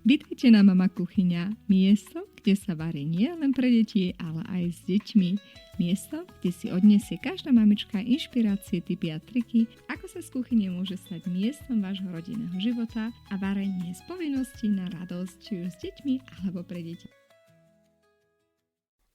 Vítajte na Mama Kuchyňa, miesto, kde sa varí nie len pre deti, ale aj s deťmi. Miesto, kde si odniesie každá mamička inšpirácie, tipy a triky, ako sa z kuchyne môže stať miestom vášho rodinného života a varenie z povinností na radosť, či už s deťmi alebo pre deti.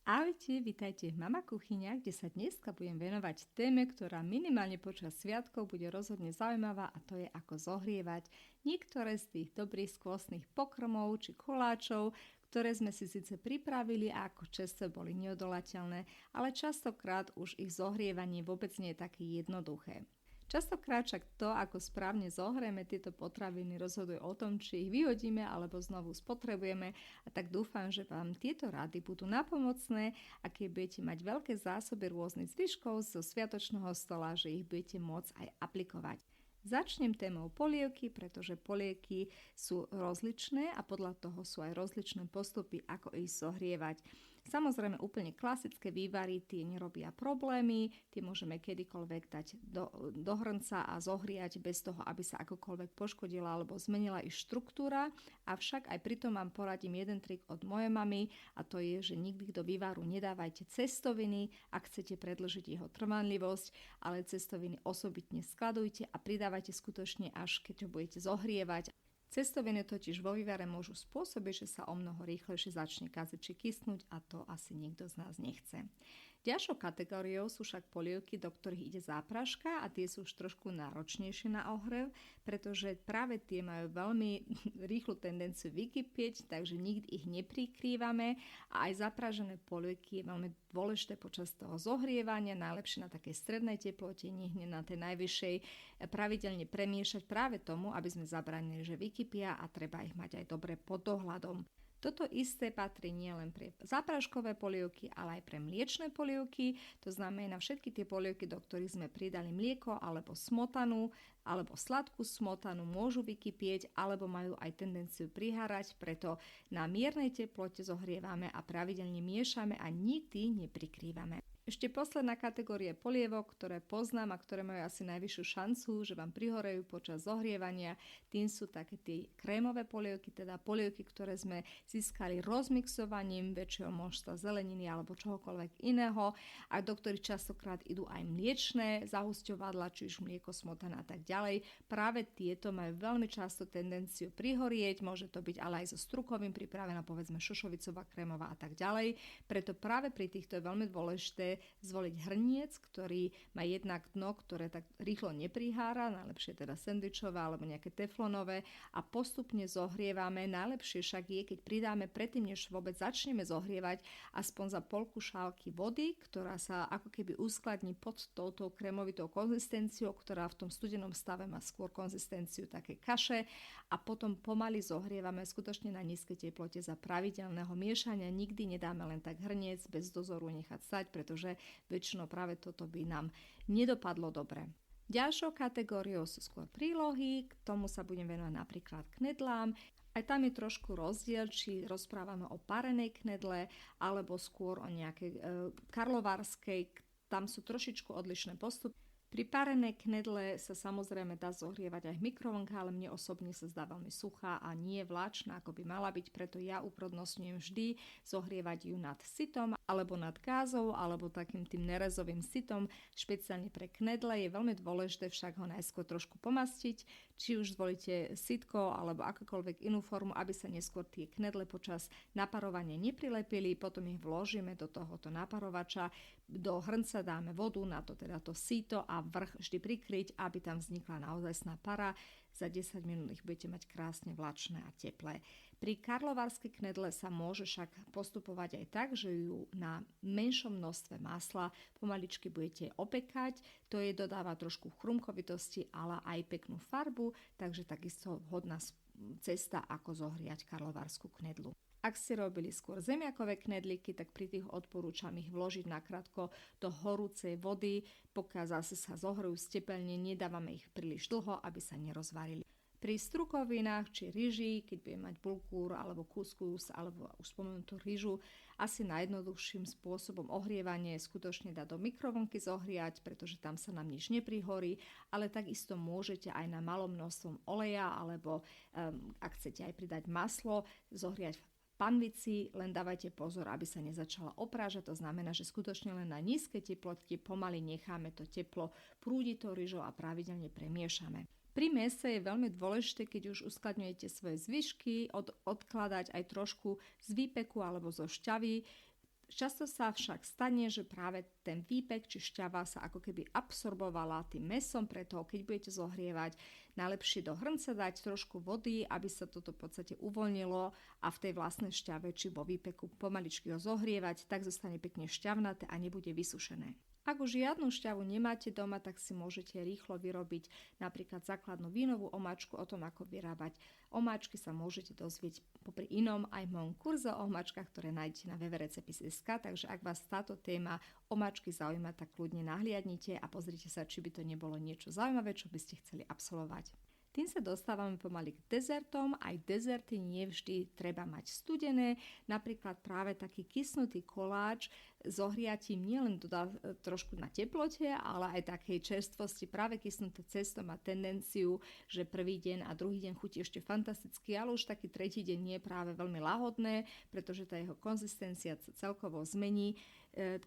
Ahojte, vítajte v Mama Kuchyňa, kde sa dneska budem venovať téme, ktorá minimálne počas sviatkov bude rozhodne zaujímavá, a to je ako zohrievať niektoré z tých dobrých skvostných pokrmov či koláčov, ktoré sme si síce pripravili a ako často boli neodolateľné, ale častokrát už ich zohrievanie vôbec nie je také jednoduché. Častokrát však to, ako správne zohrieme tieto potraviny, rozhoduje o tom, či ich vyhodíme alebo znovu spotrebujeme, a tak dúfam, že vám tieto rady budú napomocné a keď budete mať veľké zásoby rôznych zvyškov zo sviatočného stola, že ich budete môcť aj aplikovať. Začnem témou polievky, pretože polievky sú rozličné a podľa toho sú aj rozličné postupy, ako ich zohrievať. Samozrejme úplne klasické vývary, tie nerobia problémy, tie môžeme kedykoľvek dať do hrnca a zohriať bez toho, aby sa akokoľvek poškodila alebo zmenila ich štruktúra. Avšak aj pritom vám poradím jeden trik od mojej mamy, a to je, že nikdy do vývaru nedávajte cestoviny, ak chcete predĺžiť jeho trvanlivosť, ale cestoviny osobitne skladujte a pridávajte skutočne až keď ho budete zohrievať. Cestoviny totiž vo vývare môžu spôsobiť, že sa o mnoho rýchlejšie začne kaziť či kysnúť, a to asi nikto z nás nechce. Ďalšou kategóriou sú však polievky, do ktorých ide zápraška, a tie sú už trošku náročnejšie na ohrev, pretože práve tie majú veľmi rýchlu tendenciu vykypieť, takže nikdy ich neprikrývame, a aj zapražené polievky je veľmi dôležité počas toho zohrievania, najlepšie na takej strednej teplote, nie hneď na tej najvyššej, pravidelne premiešať práve tomu, aby sme zabránili, že vykypia, a treba ich mať aj dobre pod dohľadom. Toto isté patrí nielen pre zápraškové polievky, ale aj pre mliečne polievky. To znamená všetky tie polievky, do ktorých sme pridali mlieko alebo smotanu alebo sladkú smotanu, môžu vykypieť alebo majú aj tendenciu prihárať, preto na miernej teplote zohrievame a pravidelne miešame a nikdy neprikrývame. Ešte posledná kategória polievok, ktoré poznám a ktoré majú asi najvyššiu šancu, že vám prihorejú počas zohrievania, tým sú také tie krémové polievky, teda polievky, ktoré sme získali rozmixovaním väčšieho množstva zeleniny alebo čohokoľvek iného, a do ktorých častokrát idú aj mliečne zahusťovadlá, či už mlieko, smotana a tak ďalej. Práve tieto majú veľmi často tendenciu prihorieť, môže to byť ale aj so strukovým pripravená, povedzme šošovicová, krémová a tak ďalej. Preto práve pri týchto je veľmi dôležité zvoliť hrniec, ktorý má jednak dno, ktoré tak rýchlo neprihára, najlepšie teda sendvičové alebo nejaké teflonové, a postupne zohrievame. Najlepšie však je, keď pridáme predtým, než vôbec začneme zohrievať, aspoň za polku šálky vody, ktorá sa ako keby uskladní pod touto kremovitou konzistenciou, ktorá v tom studenom stave má skôr konzistenciu také kaše, a potom pomaly zohrievame skutočne na nízkej teplote za pravidelného miešania. Nikdy nedáme len tak hrniec bez dozoru nechať stať, pretože väčšinou práve toto by nám nedopadlo dobre. Ďalšou kategóriou sú skôr prílohy, k tomu sa budem venovať napríklad knedlám. Aj tam je trošku rozdiel, či rozprávame o parenej knedle alebo skôr o nejakej karlovarskej, tam sú trošičku odlišné postupy. Pri parenej knedle sa samozrejme dá zohrievať aj v mikrovlnke, ale mne osobne sa zdá veľmi suchá a nie vláčna, ako by mala byť, preto ja uprednostňujem vždy zohrievať ju nad sitom alebo nad gázou alebo takým tým nerezovým sitom. Špeciálne pre knedle je veľmi dôležité však ho najskôr trošku pomastiť, či už zvolíte sitko alebo akokoľvek inú formu, aby sa neskôr tie knedle počas naparovania neprilepili. Potom ich vložíme do tohoto naparovača, do hrnca dáme vodu, na to teda to sito a vrch vždy prikryť, aby tam vznikla naozajstná para. Za 10 minút ich budete mať krásne vlačné a teplé. Pri karlovarskej knedle sa môže však postupovať aj tak, že ju na menšom množstve masla pomaličky budete opekať. To jej dodáva trošku chrumkovitosti, ale aj peknú farbu, takže takisto vhodná cesta, ako zohriať karlovarskú knedlu. Ak ste robili skôr zemiakové knedlíky, tak pri tých odporúčam ich vložiť nakrátko do horúcej vody, pokiaľ zase sa zohrejú stepelne, nedávame ich príliš dlho, aby sa nerozvarili. Pri strukovinách či ryži, keď budem mať bulgur alebo kuskus alebo už spomenutú ryžu, asi najjednoduchším spôsobom ohrievanie je skutočne dať do mikrovlnky zohriať, pretože tam sa nám nič neprihorí, ale takisto môžete aj na malom množstvom oleja alebo ak chcete aj pridať maslo, zohriať v panvici, len dávajte pozor, aby sa nezačala oprážať, to znamená, že skutočne len na nízkej teplote pomaly necháme to teplo prúdiť tou ryžou a pravidelne premiešame. Pri mese je veľmi dôležité, keď už uskladňujete svoje zvyšky, odkladať aj trošku z výpeku alebo zo šťavy. Často sa však stane, že práve ten výpek či šťava sa ako keby absorbovala tým mesom, preto keď budete zohrievať, najlepšie do hrnca dať trošku vody, aby sa toto v podstate uvoľnilo a v tej vlastnej šťave či vo výpeku pomaličky ho zohrievať, tak zostane pekne šťavnaté a nebude vysušené. Ak už žiadnu šťavu nemáte doma, tak si môžete rýchlo vyrobiť napríklad základnú vínovú omáčku. O tom, ako vyrábať omáčky, sa môžete dozvieť popri inom aj v mojom kurze o omáčkach, ktoré nájdete na www.recepis.sk. Takže ak vás táto téma omáčky zaujíma, tak kľudne nahliadnite a pozrite sa, či by to nebolo niečo zaujímavé, čo by ste chceli absolvovať. Tým sa dostávame pomaly k dezertom. Aj dezerty nie vždy treba mať studené. Napríklad práve taký kysnutý koláč zohriatím nielen dodá trošku na teplote, ale aj takej čerstvosti. Práve kysnuté cesto má tendenciu, že prvý deň a druhý deň chutí ešte fantasticky, ale už taký tretí deň nie je práve veľmi lahodné, pretože tá jeho konzistencia sa celkovo zmení.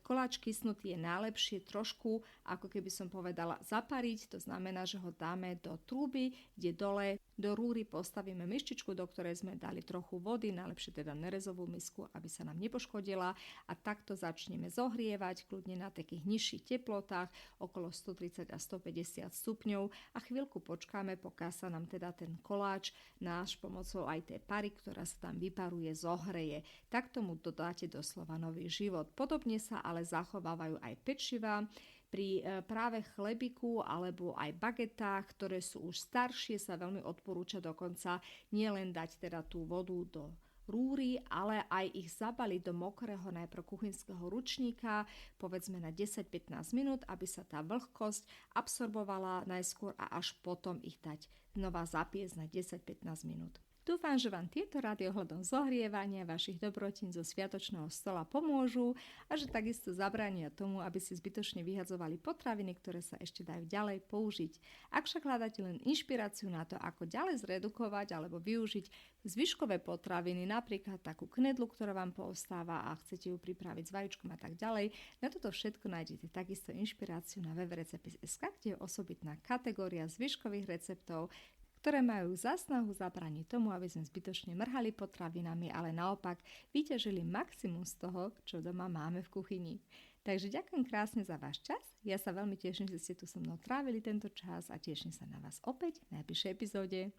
Koláč kysnutý je najlepšie trošku, ako keby som povedala, zapariť, to znamená, že ho dáme do trúby, kde dole do rúry postavíme myštičku, do ktorej sme dali trochu vody, najlepšie teda nerezovú misku, aby sa nám nepoškodila a takto začneme zohrievať, kľudne na takých nižších teplotách, okolo 130 a 150 stupňov a chvíľku počkáme, pokiaľ sa nám teda ten koláč náš pomocou aj tej pary, ktorá sa tam vyparuje, zohreje. Tak tomu dodáte doslova nový život. Podobne sa ale zachovávajú aj pečiva. Pri práve chlebiku alebo aj bagetách, ktoré sú už staršie, sa veľmi odporúča dokonca nielen dať teda tú vodu do rúry, ale aj ich zabaliť do mokrého najprv kuchynského ručníka, povedzme na 10-15 minút, aby sa tá vlhkosť absorbovala najskôr a až potom ich dať znova zapiesť na 10-15 minút. Dúfam, že vám tieto rady ohľadom zohrievania vašich dobrotín zo sviatočného stola pomôžu a že takisto zabránia tomu, aby si zbytočne vyhadzovali potraviny, ktoré sa ešte dajú ďalej použiť. Ak však hľadáte len inšpiráciu na to, ako ďalej zredukovať alebo využiť zvyškové potraviny, napríklad takú knedlu, ktorá vám postáva a chcete ju pripraviť s vajíčkom a tak ďalej, na toto všetko nájdete takisto inšpiráciu na www.recepis.sk, kde je osobitná kategória zvyškových receptov, ktoré majú za snahu zabrániť tomu, aby sme zbytočne mrhali potravinami, ale naopak vyťažili maximum z toho, čo doma máme v kuchyni. Takže ďakujem krásne za váš čas. Ja sa veľmi teším, že ste tu so mnou trávili tento čas a teším sa na vás opäť v najbližšej epizóde.